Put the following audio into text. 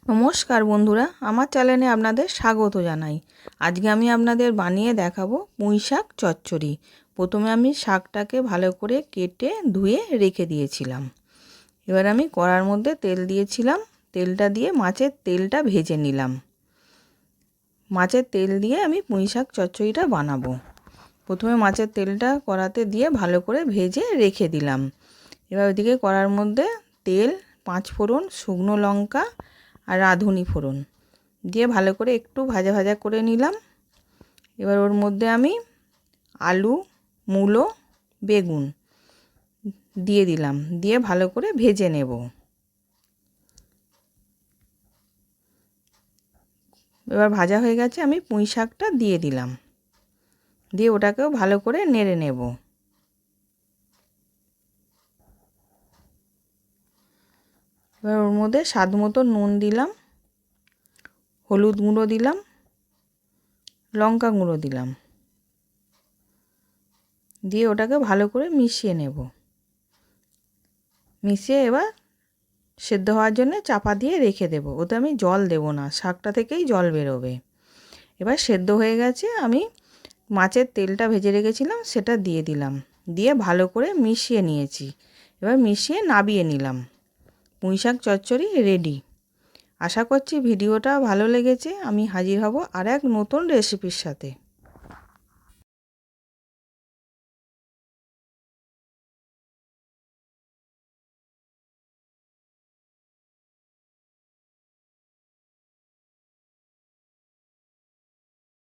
নমস্কার বন্ধুরা, আমার চ্যানেলে আপনাদের স্বাগত জানাই। আজকে আমি আপনাদের বানিয়ে দেখাবো পুঁইশাক চচ্চড়ি। প্রথমে আমি শাকটাকে ভালো করে কেটে ধুয়ে রেখে দিয়েছিলাম। এবার আমি কড়ার মধ্যে তেল দিয়েছিলাম। তেলটা দিয়ে মাছের তেলটা ভেজে নিলাম। মাছের তেল দিয়ে আমি পুঁইশাক চচ্চড়িটা বানাবো। প্রথমে মাছের তেলটা কড়াতে দিয়ে ভালো করে ভেজে রেখে দিলাম। এবার ওইদিকে কড়ার মধ্যে তেল, 5 ফোড়ন, শুকনো লঙ্কা আর রাঁধুনি ফোড়ন দিয়ে ভালো করে একটু ভাজা ভাজা করে নিলাম। এবার ওর মধ্যে আমি আলু, মূলো, বেগুন দিয়ে দিলাম, দিয়ে ভালো করে ভেজে নেব। এবার ভাজা হয়ে গেছে, আমি পুঁই শাকটা দিয়ে দিলাম, দিয়ে ওটাকেও ভালো করে নেড়ে নেব। এবার ওর মধ্যে স্বাদ মতো নুন দিলাম, হলুদ গুঁড়ো দিলাম, লঙ্কা গুঁড়ো দিলাম, দিয়ে ওটাকে ভালো করে মিশিয়ে নেব। মিশিয়ে এবার সেদ্ধ হওয়ার জন্য চাপা দিয়ে রেখে দেব। ওতে আমি জল দেব না, শাকটা থেকেই জল বেরোবে। এবার সেদ্ধ হয়ে গেছে, আমি মাছের তেলটা ভেজে রেখেছিলাম সেটা দিয়ে দিলাম, দিয়ে ভালো করে মিশিয়ে নিয়েছি। এবার মিশিয়ে নাবিয়ে নিলাম। পুঁইশাক চচ্চড়ি রেডি। আশা করছি ভিডিওটা ভালো লেগেছে। আমি হাজির হব আর এক নতুন রেসিপির সাথে।